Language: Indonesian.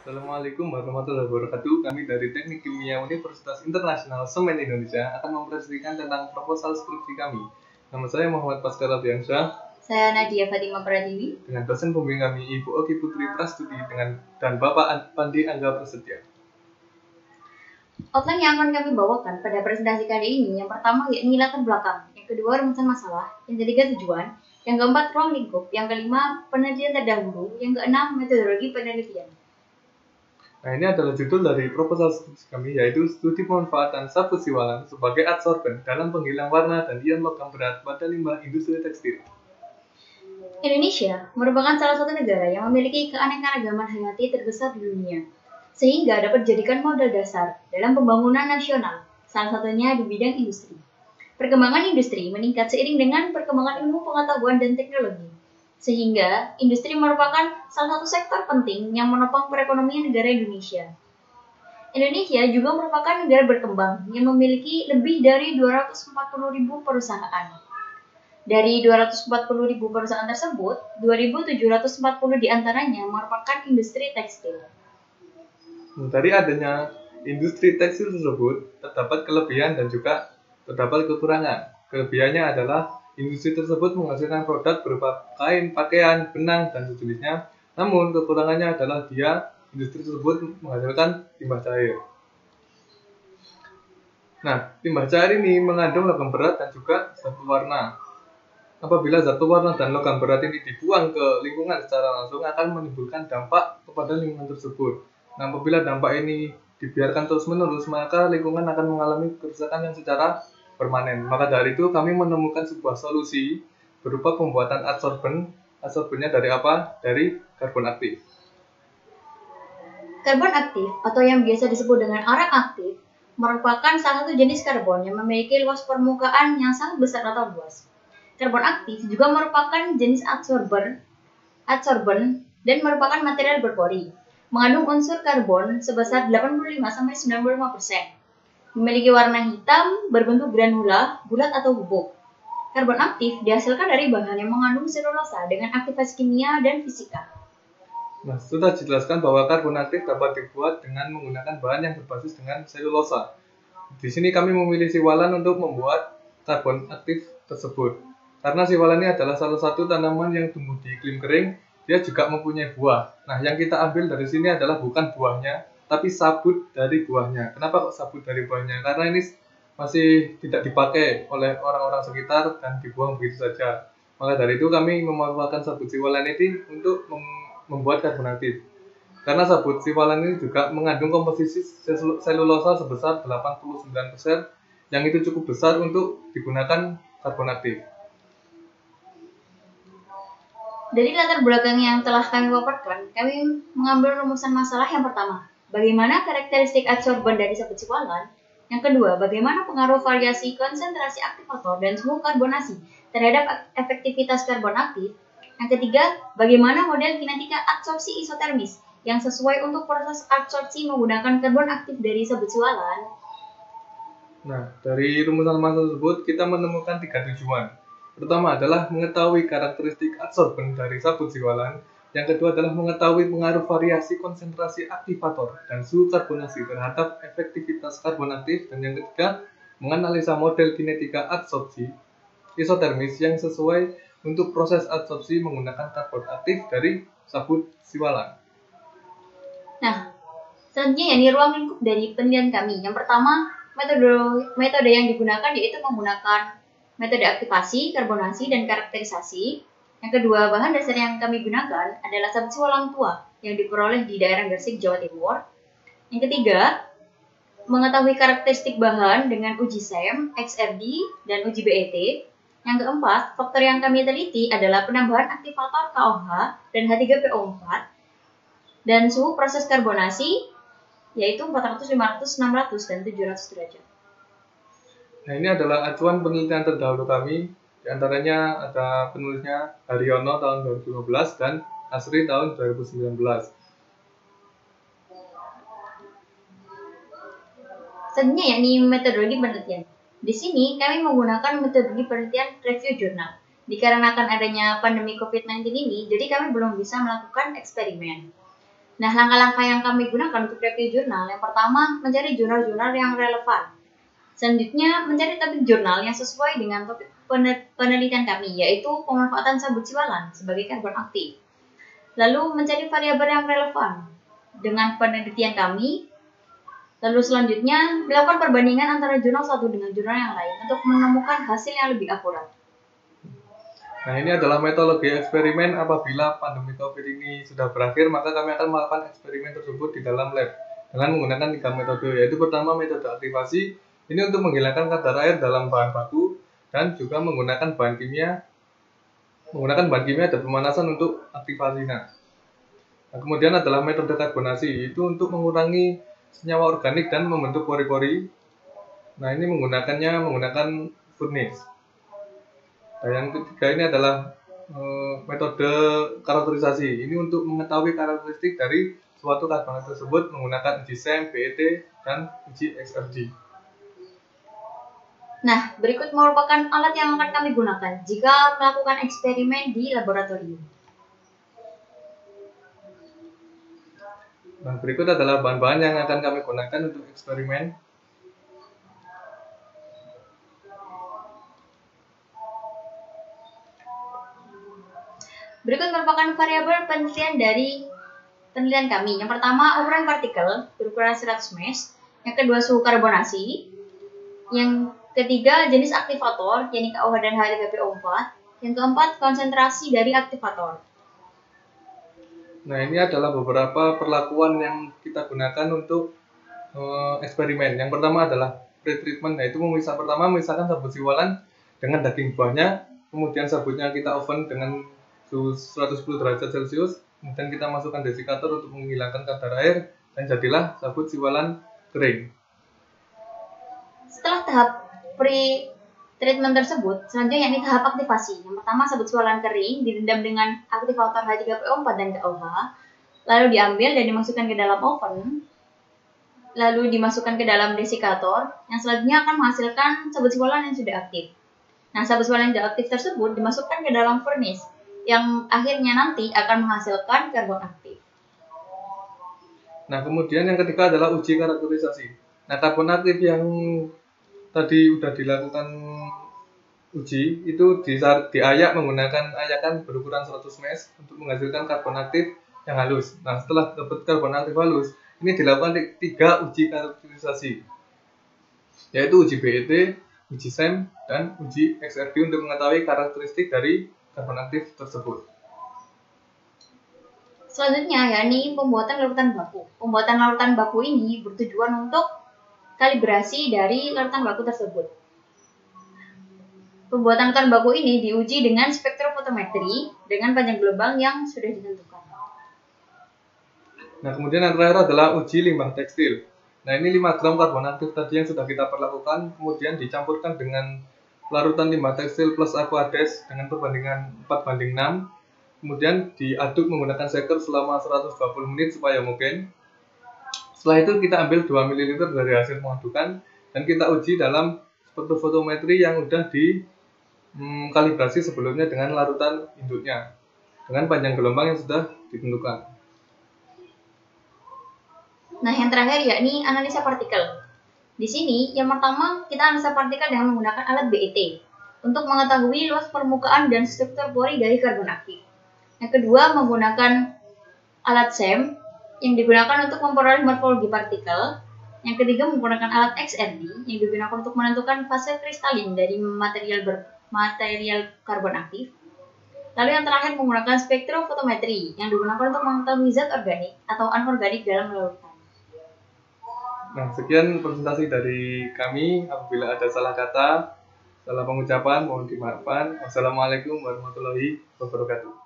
Assalamualaikum warahmatullahi wabarakatuh. Kami dari Teknik Kimia Universitas Internasional Semen Indonesia akan mempresentasikan tentang proposal skripsi kami. Nama saya Muhammad Paskar Ardiansyah. Saya Nadia Fatima Pratiwi. Dengan dosen pembimbing kami Ibu Oki Putri Prastuti dan Bapak Pandi Angga Prasetya. Outline yang akan kami bawakan pada presentasi kali ini, yang pertama yakni latar belakang, yang kedua rumusan masalah, yang ketiga tujuan, yang keempat ruang lingkup, yang kelima penelitian terdahulu, yang keenam metodologi penelitian. Nah, ini adalah judul dari proposal skripsi kami, yaitu studi pemanfaatan sabut siwalan sebagai adsorben dalam penghilang warna dan ion logam berat pada limbah industri tekstil. Indonesia merupakan salah satu negara yang memiliki keanekaragaman hayati terbesar di dunia, sehingga dapat dijadikan modal dasar dalam pembangunan nasional, salah satunya di bidang industri. Perkembangan industri meningkat seiring dengan perkembangan ilmu pengetahuan dan teknologi, sehingga industri merupakan salah satu sektor penting yang menopang perekonomian negara Indonesia. Indonesia juga merupakan negara berkembang yang memiliki lebih dari 240.000 perusahaan. Dari 240.000 perusahaan tersebut, 2.740 diantaranya merupakan industri tekstil. Dari adanya industri tekstil tersebut, terdapat kelebihan dan juga terdapat kekurangan. Kelebihannya adalah industri tersebut menghasilkan produk berupa kain, pakaian, benang, dan sejenisnya. Namun, kekurangannya adalah industri tersebut menghasilkan limbah cair. Nah, limbah cair ini mengandung logam berat dan juga zat warna. Apabila zat warna dan logam berat ini dibuang ke lingkungan secara langsung, akan menimbulkan dampak kepada lingkungan tersebut. Nah, apabila dampak ini dibiarkan terus-menerus, maka lingkungan akan mengalami kerusakan yang secara permanen. Maka dari itu kami menemukan sebuah solusi berupa pembuatan adsorben. Adsorbennya dari apa? Dari karbon aktif. Karbon aktif atau yang biasa disebut dengan arang aktif merupakan salah satu jenis karbon yang memiliki luas permukaan yang sangat besar atau luas. Karbon aktif juga merupakan jenis adsorben dan merupakan material berpori. Mengandung unsur karbon sebesar 85-95%. Memiliki warna hitam, berbentuk granula, bulat atau bubuk. Karbon aktif dihasilkan dari bahan yang mengandung selulosa dengan aktivasi kimia dan fisika. Nah, sudah dijelaskan bahwa karbon aktif dapat dibuat dengan menggunakan bahan yang berbasis dengan selulosa. Di sini kami memilih siwalan untuk membuat karbon aktif tersebut. Karena siwalan ini adalah salah satu tanaman yang tumbuh di iklim kering, dia juga mempunyai buah. Nah, yang kita ambil dari sini adalah bukan buahnya, tapi sabut dari buahnya. Kenapa kok sabut dari buahnya? Karena ini masih tidak dipakai oleh orang-orang sekitar dan dibuang begitu saja. Maka dari itu kami memanfaatkan sabut siwalan ini untuk membuat karbon aktif. Karena sabut siwalan ini juga mengandung komposisi selulosa sebesar 89%, yang itu cukup besar untuk digunakan karbon aktif. Dari latar belakang yang telah kami paparkan, kami mengambil rumusan masalah yang pertama. Bagaimana karakteristik adsorben dari sabut siwalan? Yang kedua, bagaimana pengaruh variasi konsentrasi aktivator dan suhu karbonasi terhadap efektivitas karbon aktif? Yang ketiga, bagaimana model kinetika adsorpsi isotermis yang sesuai untuk proses adsorpsi menggunakan karbon aktif dari sabut siwalan? Nah, dari rumusan masalah tersebut kita menemukan 3 tujuan. Pertama adalah mengetahui karakteristik adsorben dari sabut siwalan. Yang kedua adalah mengetahui pengaruh variasi konsentrasi aktivator dan suhu karbonasi terhadap efektivitas karbon aktif. Dan yang ketiga, menganalisa model kinetika adsorpsi isotermis yang sesuai untuk proses adsorpsi menggunakan karbon aktif dari sabut siwalan. Nah, selanjutnya yakni ruang lingkup dari penelitian kami. Yang pertama, metode yang digunakan yaitu menggunakan metode aktivasi, karbonasi, dan karakterisasi. Yang kedua, bahan dasar yang kami gunakan adalah sabut siwalan tua yang diperoleh di daerah Gresik, Jawa Timur. Yang ketiga, mengetahui karakteristik bahan dengan uji SEM, XRD, dan uji BET. Yang keempat, faktor yang kami teliti adalah penambahan aktivator KOH dan H3PO4 dan suhu proses karbonasi yaitu 400, 500, 600, dan 700 derajat. Nah, ini adalah acuan penelitian terdahulu kami. Di antaranya ada penulisnya Haryono tahun 2015 dan Asri tahun 2019. Selanjutnya yakni metodologi penelitian. Di sini kami menggunakan metodologi penelitian review jurnal. Dikarenakan adanya pandemi COVID-19 ini, jadi kami belum bisa melakukan eksperimen. Nah, langkah-langkah yang kami gunakan untuk review jurnal, yang pertama, mencari jurnal-jurnal yang relevan. Selanjutnya, mencari topik jurnal yang sesuai dengan topik penelitian kami, yaitu pemanfaatan sabut siwalan sebagai karbon aktif. Lalu, mencari variabel yang relevan dengan penelitian kami. Lalu selanjutnya, melakukan perbandingan antara jurnal satu dengan jurnal yang lain untuk menemukan hasil yang lebih akurat. Nah, ini adalah metodologi eksperimen. Apabila pandemi COVID ini sudah berakhir, maka kami akan melakukan eksperimen tersebut di dalam lab dengan menggunakan 3 metode, yaitu pertama metode aktivasi, ini untuk menghilangkan kadar air dalam bahan baku, dan juga menggunakan bahan kimia dan pemanasan untuk aktivasinya. Nah, kemudian adalah metode karbonasi, itu untuk mengurangi senyawa organik dan membentuk pori-pori. Nah, ini menggunakan furnace. Nah, yang ketiga ini adalah metode karakterisasi. Ini untuk mengetahui karakteristik dari suatu karbonat tersebut menggunakan uji SEM, BET, dan uji XRD. Nah, berikut merupakan alat yang akan kami gunakan jika melakukan eksperimen di laboratorium. Nah, berikut adalah bahan-bahan yang akan kami gunakan untuk eksperimen. Berikut merupakan variabel penelitian dari penelitian kami. Yang pertama, ukuran partikel berukuran 100 mesh. Yang kedua, suhu karbonasi. Yang ketiga, jenis aktivator, yaitu KOH dan H2PO4. Yang keempat, konsentrasi dari aktivator. Nah, ini adalah beberapa perlakuan yang kita gunakan untuk eksperimen. Yang pertama adalah pre-treatment, yaitu memisahkan sabut siwalan dengan daging buahnya. Kemudian sabutnya kita oven dengan suhu 110 derajat Celcius, kemudian kita masukkan desikator untuk menghilangkan kadar air, dan jadilah sabut siwalan kering. Setelah tahap pre-treatment tersebut, selanjutnya yakni tahap aktivasi. Yang pertama, sabut siwalan kering direndam dengan aktivator H3PO4 dan KOH, lalu diambil dan dimasukkan ke dalam oven, lalu dimasukkan ke dalam desikator, yang selanjutnya akan menghasilkan sabut siwalan yang sudah aktif. Nah, sabut siwalan yang sudah aktif tersebut dimasukkan ke dalam furnace, yang akhirnya nanti akan menghasilkan karbon aktif. Nah, kemudian yang ketiga adalah uji karakterisasi. Nah, karbon aktif yang tadi sudah dilakukan uji, itu diayak menggunakan ayakan berukuran 100 mesh untuk menghasilkan karbon aktif yang halus. Nah, setelah dapat karbon aktif halus, ini dilakukan 3 uji karakterisasi, yaitu uji BET, uji SEM, dan uji XRD untuk mengetahui karakteristik dari karbon aktif tersebut. Selanjutnya, yakni pembuatan larutan baku. Pembuatan larutan baku ini bertujuan untuk kalibrasi dari larutan baku tersebut. Pembuatan larutan baku ini diuji dengan spektrofotometri dengan panjang gelombang yang sudah ditentukan. Nah, kemudian yang terakhir adalah uji limbah tekstil. Nah, ini 5 gram karbon aktif tadi yang sudah kita perlakukan, kemudian dicampurkan dengan larutan limbah tekstil plus aquades dengan perbandingan 4:6, kemudian diaduk menggunakan shaker selama 120 menit supaya homogen. Setelah itu kita ambil 2 ml dari hasil pengadukan dan kita uji dalam spektrofotometri yang sudah dikalibrasi sebelumnya dengan larutan induknya dengan panjang gelombang yang sudah ditentukan. Nah, yang terakhir yakni analisa partikel. Di sini, yang pertama, kita analisa partikel dengan menggunakan alat BET untuk mengetahui luas permukaan dan struktur pori dari karbon aktif. Yang kedua, menggunakan alat SEM yang digunakan untuk memperoleh morfologi partikel. Yang ketiga, menggunakan alat XRD yang digunakan untuk menentukan fase kristalin dari material karbon aktif. Lalu yang terakhir, menggunakan spektrofotometri yang digunakan untuk mengetahui zat organik atau anorganik dalam larutan. Nah, sekian presentasi dari kami. Apabila ada salah kata, salah pengucapan, mohon dimaafkan. Wassalamualaikum warahmatullahi wabarakatuh.